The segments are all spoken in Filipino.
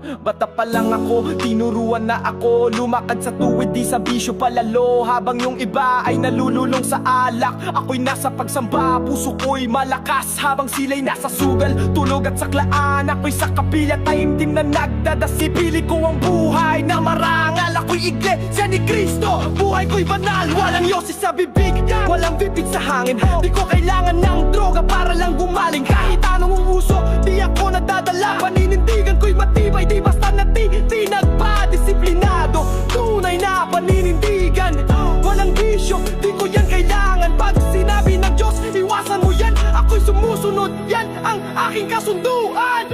Bata pa lang ako, tinuruan na ako lumakad sa tuwid, di sa bisyo palalo. Habang yung iba ay nalululong sa alak, ako'y nasa pagsamba, puso ko'y malakas. Habang sila'y nasa sugal, tulog at saklaan, ako'y sa kapilya, taimtim na nagdadasi. Pili ko ang buhay na marangal, ako'y iglesia ni Cristo. Buhay ko'y banal, walang yosi sa bibig, walang bibig sa hangin. Di ko kailangan ng droga para lang gumaling. Kahit anong umuso, di ako nadadala. Paninindigan ko'y matibay, di basta natitinag pa. Disiplinado, tunay na paninindigan. Walang bisyo, di ko yan kailangan. Pag sinabi ng Diyos, iwasan mo yan, ako'y sumusunod, yan ang aking kasunduan.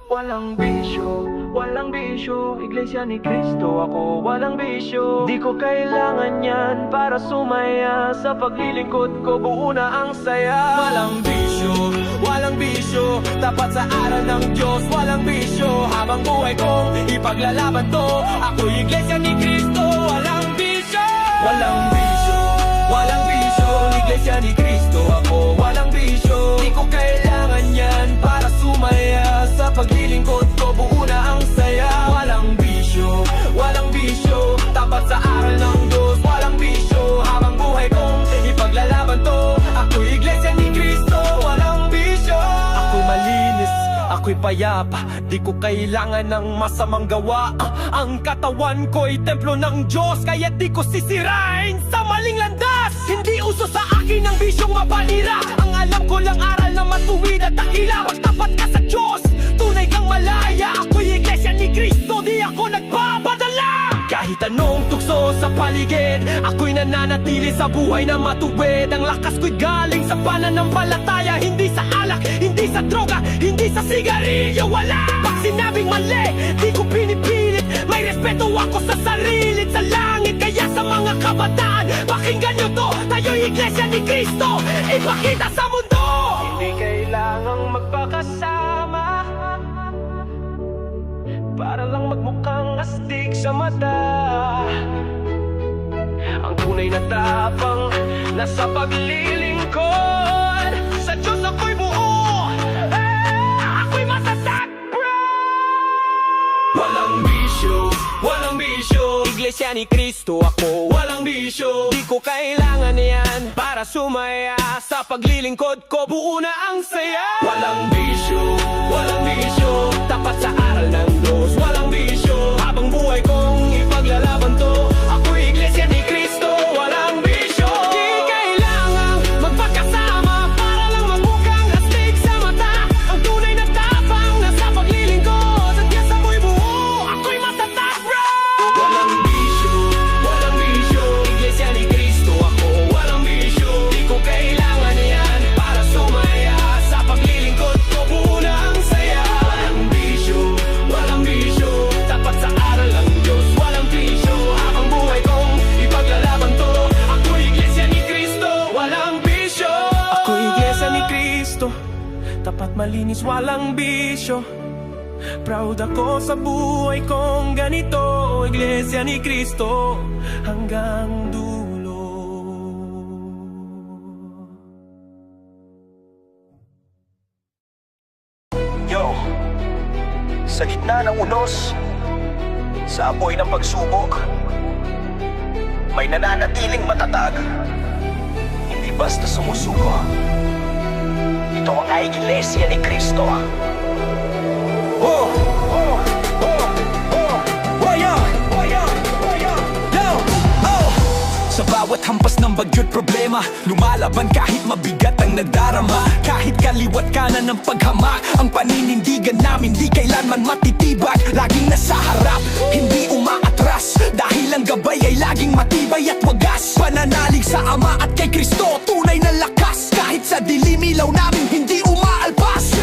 Walang bisyo, walang bisyo, iglesia ni Cristo ako, walang bisyo. Di ko kailangan yan para sumaya, sa paglilingkod ko buo na ang saya. Walang bisyo, tapat sa aral ng Diyos, walang bisyo. Habang buhay kong ipaglalaban to, ako'y iglesia ni Cristo, walang bisyo. Walang bisyo, iglesia ni Cristo ako, walang bisyo. Di ko kailangan yan para sumaya, sa paglilingkod ko buo na ang saya. Walang bisyo, tapat sa aral ng Diyos, walang bisyo. Habang buhay kong ipaglalaban to, ako'y iglesia ni Cristo, walang bisyo. Ako'y malinis, ako'y payapa, di ko kailangan ng masamang gawa. Ang katawan ko'y templo ng Diyos, kaya di ko sisirain sa maling landas. Hindi uso sa akin ang bisyong mapanira, ang alam ko lang aral na matuwid at dakila. Magtapat ka sa Diyos, tunay kang malaya, ako'y iglesia ni Cristo, di ako nagpapadala. Kahit anong tukso sa paligid, ako'y nananatili sa buhay na matuwid. Ang lakas ko'y galing sa pananampalataya, hindi sa alak, hindi sa droga, hindi sa sigarilyo. Wala! Pag sinabing mali, di ko pinipilit. May respeto ako sa sarili, sa langit. Kaya sa mga kabataan, pakinggan nyo to, tayo'y iglesia ni Cristo, ipakita sa mundo. Hindi kailangang magpakasama para lang magmukhang astig sa mata. Ang tunay na tapang nasa paglilingkod sa Diyos, ako'y buo, ako'y matatag, bro. Walang bisyo, iglesia ni Cristo ako, walang bisyo. Di ko kailangan yan para sumaya, sa paglilingkod ko buo na ang saya. Walang bisyo, tapat sa aral ng Diyos, walang bisyo. Habang buhay kong ipaglalaban to, ako'y iglesia ni Cristo, walang bisyo. Di kailangang magpakasama para lang magmukhang astig sa mata. Ang tunay na tapang nasa paglilingkod at yes, ako'y buo, ako'y matatag, bro. Walang bisyo, iglesia ni Cristo ako, walang bisyo. Di ko kailangan yan para sumaya, sa paglilingkod ko buo na ang saya. Walang bisyo, tapat sa aral ng Diyos, walang bisyo. Habang buhay kong ipaglalaban to, ako'y iglesia ni Cristo, walang bisyo. Ako'y iglesia ni Cristo, tapat malinis, walang bisyo. Proud ako sa buhay kong ganito, iglesia ni Cristo hanggang dulo. Yo, sa gitna ng unos, sa apoy ng pagsubok, may nananatiling matatag, hindi basta sumusuko. Ito ang iglesia ni Cristo. Sa bawat hampas ng bagyo't problema, lumalaban kahit mabigat ang nadarama. Kahit kaliwat kanan ng paghamak, ang paninindigan namin di kailanman matitibag. Laging nasa harap, hindi umaatras, dahil ang gabay ay laging matibay at wagas. Pananalig sa Ama at kay Kristo, tunay na lakas. Kahit sa dilim ilaw namin hindi umaalpas.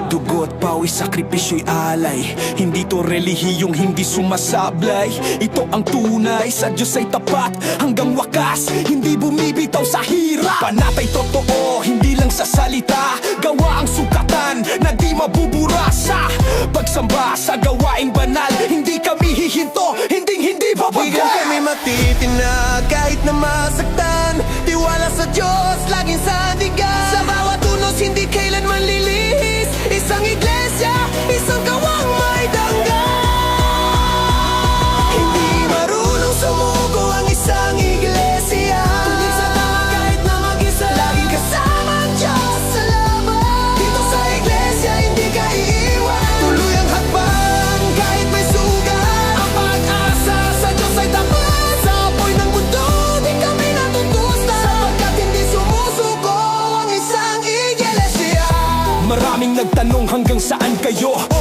Dugo at pawis, sakripisyo'y alay, hindi to relihiyong hindi sumasablay. Ito ang tunay, sa Diyos ay tapat hanggang wakas, hindi bumibitaw sa hirap. Panatay totoo, hindi lang sa salita, gawa ang sukatan na di mabubura. Sa pagsamba sa gawaing banal, hindi kami hihinto, hindi babagal. Di kami matitinag kahit na masaktan, tiwala sa Diyos, laging sandigan. Sa bawat unos, hindi kailanman lilihis, isang iglesia, isang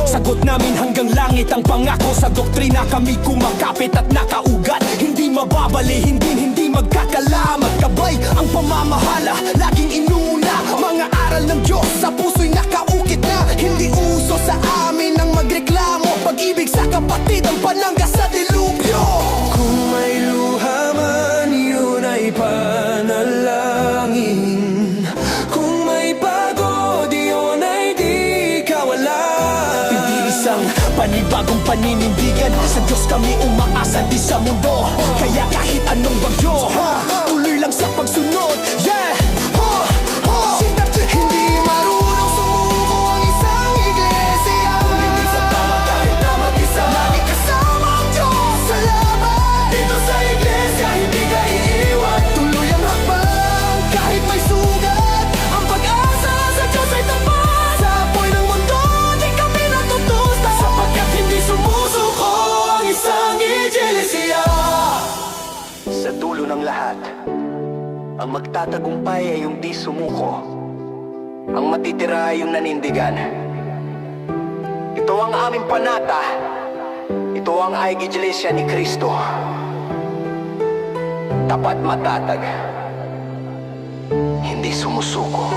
Sagot namin hanggang langit ang pangako. Sa doktrina kami kumakapit at nakaugat. Hindi mababali, hindi magkakala. Magkabay ang pamamahala, laging inuna. Mga aral ng Diyos sa puso'y nakaukit na. Hindi uso sa amin ang magreklamo. Pag-ibig sa kapatid ang panangga sa dilubyo. Kung may luha man, yun ay panalangin. Kung may pagod, yun ay di kawalan. Hindi isang panibagong paninindigan. Sa Diyos kami umaasa, di sa mundo. Kaya kahit anong bagyo, tuloy lang sa pagsunod. Yeah! Hindi marunong sumuko ang isang iglesia. Hindi sa tama kahit na mag-isa. Lagi kasama ang Diyos sa laban. Dito sa iglesia hindi ka iiwan. Tuloy ang hakbang kahit may sugat. Ang pag-asa sa Diyos ay tapat. Sa apoy ng mundo di kami natutusta. Sapagkat hindi sumusuko ang isang iglesia. Sa dulo ng lahat, ang magtatagumpay ay yung di sumuko. Ang matitira ay yung nanindigan. Ito ang aming panata. Ito ang Iglesia ni Cristo. Tapat matatag. Hindi sumusuko.